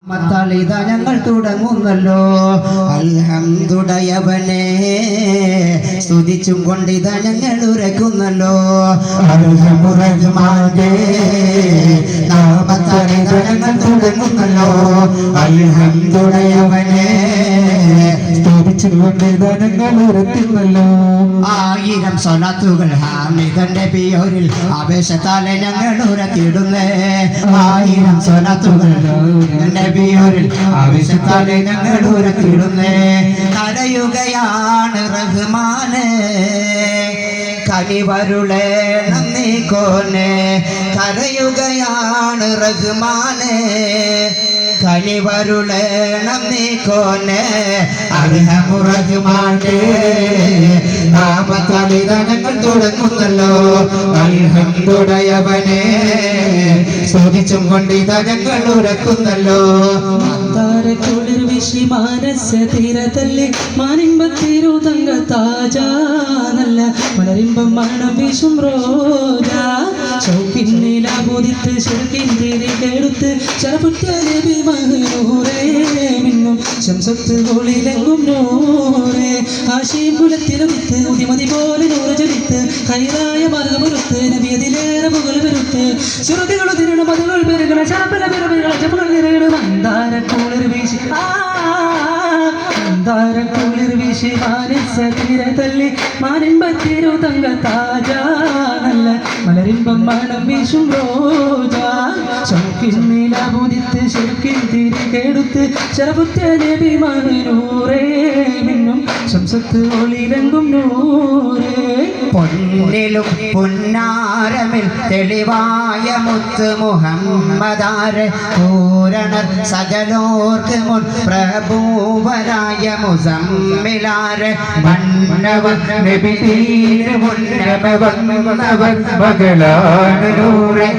മത്താളിതാ ഞങ്ങൾ തുടങ്ങുന്നല്ലോ. അൽഹംദുടയവനെ സ്തുതിച്ചും കൊണ്ടിതാ ഞങ്ങൾ ഉരക്കുന്നല്ലോ. അൽഹംദുറഹ്മാനേ നാമത്താളിതാ ഞങ്ങൾ തുടങ്ങുന്നല്ലോ. അൽഹംദുടയവനെ സ്തുതിച്ചും കൊണ്ടിതാ ഞങ്ങൾ ഉരക്കുന്നല്ലോ. 1000 സ്വലാത്തുകൾ ഹാമിദന്റെ പേരിൽ ആവേശത്താലെ ഞങ്ങൾ ഉരത്തിടുന്നേ. 1000 സ്വലാത്തുകൾ നബിയോരിൽ ആവേശത്താലെ ഞങ്ങൾ ഉരത്തിടുന്നേ. കരയുകയാണ് റഹ്മാനെ കനിവരുളേണം നീ കോനെ. കരയുകയാണ് റഹ്മാനെ കനിവരുളേണം നീ കോനെ. അൽഹംദുറഹ്മാനേ നാമത്താലിതാ ഞങ്ങൾ തുടങ്ങുന്നല്ലോ. അൽഹംദുടയവനെ സ്തുതിച്ചും കൊണ്ടിതാ ഞങ്ങൾ ഉരക്കുന്നല്ലോ. കുളിർ വിഷി മാനസ തീരത്തല്ലേ മാനിമ്പത്തിരുതങ്ക താജ നല്ല മലരിമ്പം മണം വീശും റോജ. ഷൗക്കിന്നിലാബോധിത്ത് ഷെറുക്കിൻ തിരികെടുത്ത് ശരപുറ്റ നബി മഹനൂറേ മിന്നും ശംസത്ത് കോളിലെങ്കും നൂറേ. ആശീം കുലത്തിലുമിത്ത് ഉതിമതി പോലെ നൂറ് ജനിത്ത് ഹൈറായ മാർഗമൊരുത്ത് നബി അതിലേറെ മുകൾ പെരുത്ത് ശ്രുതികൾ തിരണ മതകൾ പെരുകണ ശാപല പിറവികൾ ജപങ്ങൾ നിറയണം. കുളിർ വീശി കുളിർ വീശി മാനസ തീരത്തല്ലേ മാനിമ്പത്തിരുതങ്ക താജ നല്ല മലരിമ്പം മണം വീശും റോജ. ഷൗക്കിന്നിലാബോധിത്ത് ഷെറുക്കിൻ തിരികെടുത്ത് ശരപുറ്റ നബി മഹനൂറേ മിന്നും ശംസത്ത് ഒളിലെങ്കും നൂറേ. പൊന്നിലും പൊന്നാരമിൽ തെളിവായ മുത്ത് മുഹമ്മദാരെ പൂരണർ സകലോർക്ക് മുൻ പ്രഭുവരായ മുസമ്മിലാരെ മന്നവർ നബി തീരെ മുന്നമ വന്നവർ മകളാണ് നൂറെ.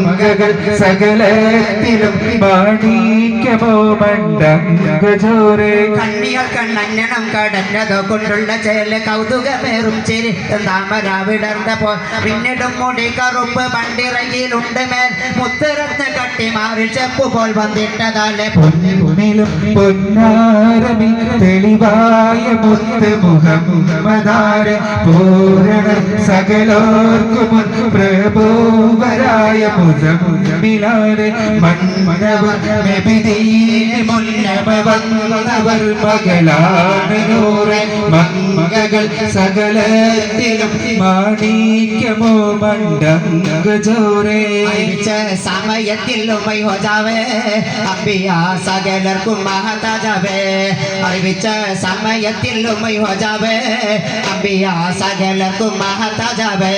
മംഗകൾ സകലത്തിലും മാണിക്യമോ മണ്ടങ്കജോറെ. കണ്ണികൾ കണ്ണഞ്ഞണം കടന്നതോ കൊണ്ടുള്ള ചേല കൗതുകമേറും ചിരി താമരാവിടർന്നപ്പോൾ പിന്നിടും മുടി കറുപ്പ് പണ്ടിറങ്ങിയിലുണ്ട് മേൽ മുത്തരത്ത് കട്ടിമാറിൽ ചെപ്പു പോൽ വന്നിട്ടതാലെ. പൊന്നിലും പൊന്നാരമിൽ തെളിവായ മുത്ത് മുഹമ്മദാരെ പൂരണർ സകലോർക്കും പ്രഭുവരായ മുസമ്മിലാരെ മന്നവർ നബി തീരെ മുന്നമ വന്നവർ മകളാണ് നൂറെ. മംഗകൾ സകലത്തിലും മാണിക്യമോ മണ്ടങ്കജോറെ. സമയത്തിൽ ഉമൈ ഹോ ജാവേ അംബിയ സകലർക്കും മഹതാജാവേ. അറിവിച്ച സമയത്തിൽ ഉമൈ ഹോ ജാവേ അംബിയ സകലർക്കും മഹതാജാവേ.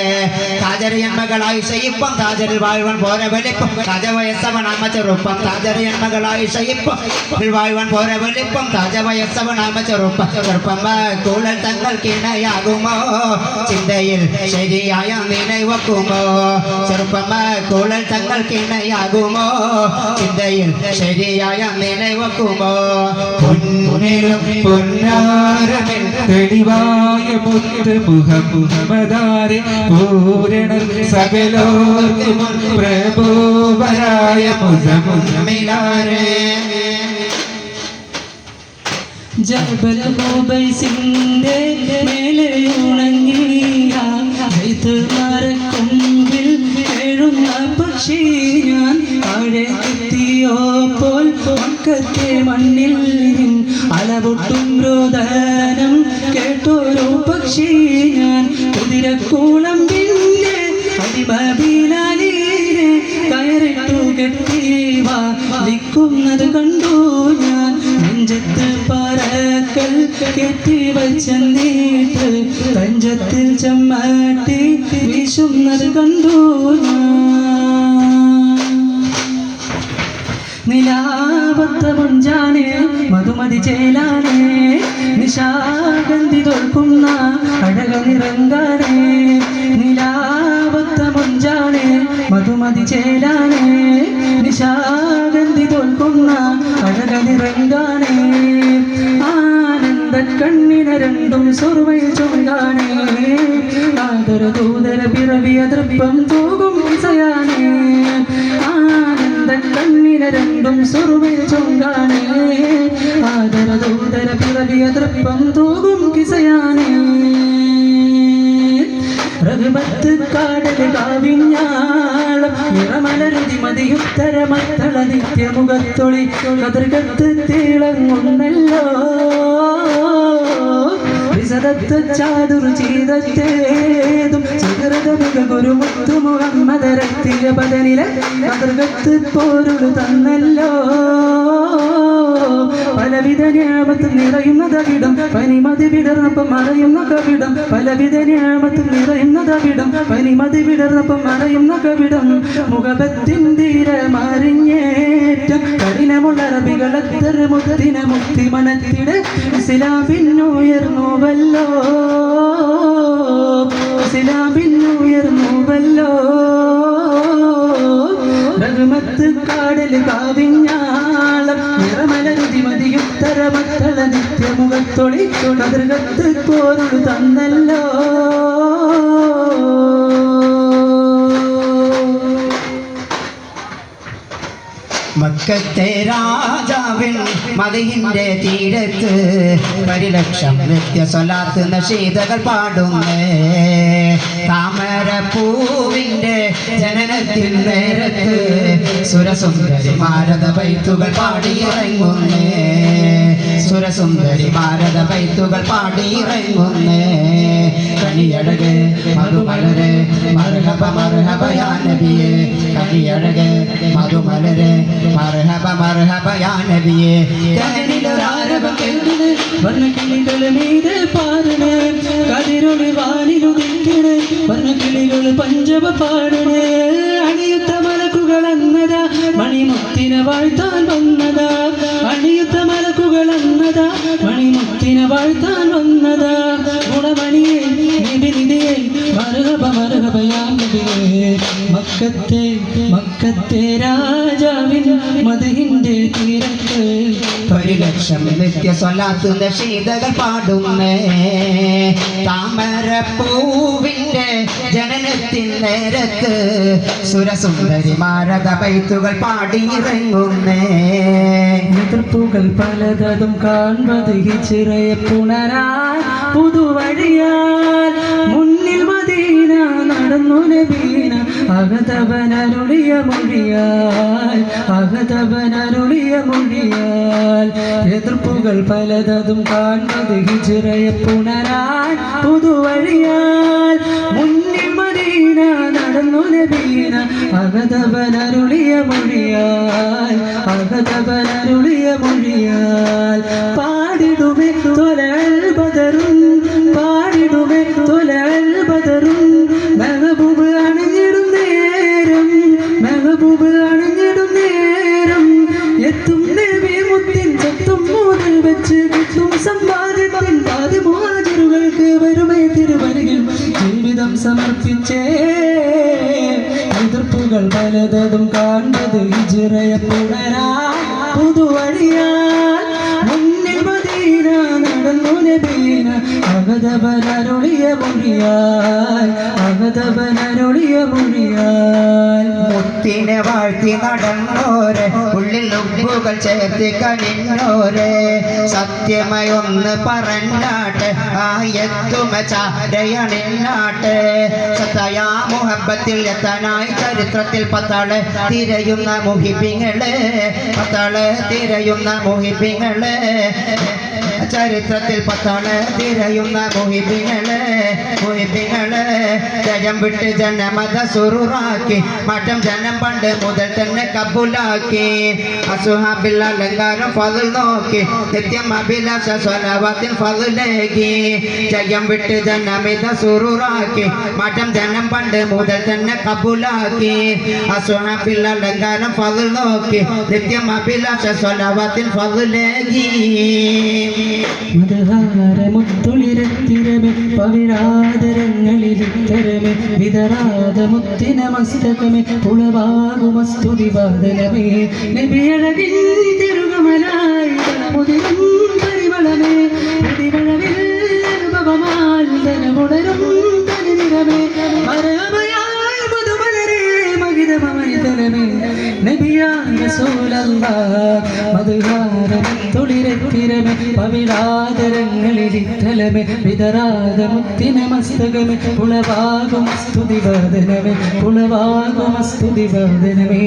താജറിയൻ മകൾ ആയിഷ ഇപ്പം താജറിൽ വാഴുവാൻ പോരെ വലിപ്പം താജവയസ്സവനാമ ചെറുപ്പം. താജറിയൻ മകൾ ആയിഷ ഇപ്പം വാഴുവാൻ പോരെ വലിപ്പം താജവയസ്സവനാമ ചെറുപ്പം. ചെറുപ്പം കൂളൽ തങ്ങൾക്കിണയാകുമോ ചിന്തയിൽ ശരിയായ നിലവെക്കുമോ. ചെറുപ്പം കൂളൽ തങ്ങൾക്കിണയാകുമോ ചിന്തയിൽ ശരിയായ നിലവെക്കുമോ. പൊന്നിലും പൊന്നാരമിൽ തെളിവായ മുത്ത് മുഹമ്മദാരെ പൂരണർ സകലോർക്കും പ്രഭുവരായ മുസമ്മിലാരെ. ജബൽ ഖുബൈസിന്റെ മേലെ ഉണങ്ങിയ മരക്കൊമ്പിൽ എഴുന്ന പക്ഷി ഞാൻ താഴെ എത്തിയോപ്പോൾ മക്കത്തെ മണ്ണിൽ അലപൊട്ടും രോദനം കേട്ടോരോ പക്ഷി ഞാൻ. കുതിരക്കൂളം പിന്നെ അടിമബിലാലിനെ കയറിട്ടു കെട്ടി വാദിക്കുന്നത് കണ്ടു ഞാൻ. നെഞ്ചത്ത് പറക്കൽ കെട്ടി വച്ചെന്നിട്ട് തഞ്ചത്തിൽ ചമ്മട്ടി വീശുന്നത് കണ്ടു ഞാൻ. നിലാവത്ത മുഞ്ചാനെ മധുമതി ചേലാനെ നിശാഗന്ധി തോൽക്കുന്ന അഴക നിറങ്കാനെ. നിലാവത്ത മുഞ്ചാനെ മധുമതി ചേലാനെ നിശാഗന്ധി തോൽക്കുന്ന അഴക നിറങ്കാനെ. ആനന്ദ കണ്ണിന രണ്ടും സുർവയിൽ ചൊങ്കാനെ. ആദര ദൂതര പിറവിയ ദൃപ്പം തൂകും വിസയാനെ. ആനന്ദ കണ്ണിന രണ്ടും സുറുമേ ചൊങ്കാണേ ആദര ദൂതര പിറവിയ തൃപ്പം തൂകും കിസയാനേ റഹ്മത്ത് കാടൽ കാവിഞ്ഞാളം നിറമലരുതി മതിയുത്തര മത്തള നിത്യമുഖത്തൊളി കതിർകത്ത് തിളങ്ങുന്നല്ലോ വിസദത്ത് ചാതുർ ചെയ്തേതും സുഹൃതമുഖ ഗുരുമുത്തു മുഹമ്മദരത്തിയ പദനിലെ കതിർകത്ത് പോരുൾ തന്നല്ലോ പലവിധ ഞാമത്തും നിറയുന്ന തകിടം പനിമതി വിടർന്നപ്പം മറയുന്ന കവിടം പലവിധ ഞാമത്തും നിറയുന്ന തകിടം പനിമതി വിടർന്നപ്പം മറയുന്ന കവിടം മുഖപത്തിൻ തീര മറിഞ്ഞേറ്റം കഠിനമുള്ള റബികളെത്തർ മുഖത്തിന മുക്തി മനത്തിടെ ഇസ്ലാമിന്നുയർന്നുവല്ലോ ഇസ്ലാമിന്നുയർന്നുവല്ലോ റഹ്മത്ത് കാടൽ കാവിഞ്ഞാളം നിറമലരുതി മതിയുത്തര മക്കള നിത്യമുഖത്തൊളി കതിർകത്ത് പോരുൾ തന്നല്ലോ മക്കത്തെ രാജാവിൻ മദീന്റെ തീരത്ത് പരിലക്ഷം നിത്യസ്വലാത്ത് നശീതകൾ പാടുന്നേ താമരപ്പൂവിന്റെ ജനനത്തിൻ നേരത്ത് സുരസുന്ദരി ഭാരത ബൈത്തുകൾ പാടിയിറങ്ങുന്നേ സുരസുന്ദരി ഭാരത ബൈത്തുകൾ പാടിയിറങ്ങുന്നേ കണിയഴക് മധുമലരെ മർഹബ മർഹബ യാ നബിയേ കണിയഴക് മധുമലരെ മർഹബ മർഹബ യാ നബിയേ കനിലൊരാരവം കേൾക്കണേ വർണ്ണക്കിളികൾ മീതെ പാടണേ കതിരൊളി വാനിലുദിക്കണേ വർണ്ണക്കിളികൾ പഞ്ചവ പാടണേ അണിയുത്ത മലക്കുകൾ എന്നതാ മണിമുത്തിനെ വാഴ്ത്താൻ വന്നതാ അണിയുത്ത മലക്കുകൾ എന്നതാ മണിമുത്തിനെ വാഴ്ത്താൻ വന്നതാ ഗുണമണിയെ നിധിനിധിയെ മർഹബ മർഹബ യാ നബിയേ മക്കത്തെ രാജാവിൻ മദീന്റെ തീരത്ത് പരിലക്ഷം നിത്യസ്വലാത്ത് നശീതകൾ പാടുന്നേ താമരപ്പൂവിന്റെ ജനനത്തിൻ നേരത്ത് സുരസുന്ദരി ഭാരത ബൈത്തുകൾ പാടിയിറങ്ങുന്നേ എതിർപ്പുകൾ പലതും കാൺപത് ഹിജ്റയെ പുണരാൻ പുതുവഴിയാൽ മുന്നിൽ മദീന നടന്നു നബീന അകതവനരുളിയ മൊഴിയാൽ എതിർപ്പുകൾ പലതും കാൺപത് ഹിജ്റയെ പുണരാൻ പുതുവഴിയാൽ മുന്നിൽ മദീന നടന്നു നബീന അകതവനരുളിയ മൊഴിയാൽ പാടിടുമേ തൊലൽ ബദറും മെഹബൂബ് അണിഞ്ഞിടും നേരം എത്തും നബി മുത്തിൻ ചത്തും മൂന്നിൽ വെച്ച് കിട്ടും സമ്പാദ്യത്തിൻ പാതി മുഹാജിറുകൾക്ക് വരുമേ തിരുവരികിൽ ജീവിതം സമർപ്പിച്ചേ എതിർപ്പുകൾ പലതും കാൺപത് ഹിജ്റയെ പുണരാൻ പുതുവഴിയാൽ മുന്നിൽ മദീന നടന്നു നബീന അകതവനരുളിയ മൊഴിയാൽ മുത്തിനെ വാഴ്ത്തി നടന്നോരെ ഉള്ളിൽ ഉപ്പുകൾ ചേർത്ത് കണിഞ്ഞോരെ സത്യമയൊന്ന് പറഞ്ഞാട്ടെ ആയത്തുമ ചാരയണിഞ്ഞാട്ടെ സത്തയാ മുഹബത്തിൽ എത്താനായി ചരിത്രത്തിൽ പത്താള് തിരയുന്ന മുഹിബിങ്ങളെ ചരിത്രത്തിൽ പത്താള് തിരയുന്ന മുഹിബിങ്ങളെ ജയം വിട്ട് ജനമത സുറുറാക്കി മഠം ജനം പണ്ട് മുതൽ തന്നെ കബൂലാക്കി അസുഹാബിൽ അലങ്കാരം ഫضل നോക്കി നിത്യം അഭിലാഷ സ്വലാവത്തിൽ ഫضലേകി ജയം വിട്ട് ജനമിത സുറുറാക്കി മഠം ജനം പണ്ട് മുതൽ തന്നെ കബൂലാക്കി അസുഹാബിൽ അലങ്കാരം ഫضل നോക്കി നിത്യം അഭിലാഷ സ്വലാവത്തിൽ ഫضലേകി മുത്തുളിരത്തിരമേ പവിഴാതരങ്ങളിലിത്തരമേ വിതരാത മുത്തിന മസ്തകമേ പുളവാകുമസ്തുതി വാദനമേ നബിയഴകിൻ തിരുകമലായി മുതിരും പരിമളമേ പ്രതിമളവിൽ അനുഭവമാൽ ധനമുണരും തനിനിറമേ മരമയായ മധുമലരേ മഹിതമൈതലമേ നബിയാ മധുഹാരമേ തുളിരത്തിരമേ പവിഴാതരങ്ങളിലിറ്റലമേ വിതരാത മുത്തിന മസ്തകമേ പുളവാകും സ്തുതിവാദനമേ പുളവാകും സ്തുതിവാദനമേ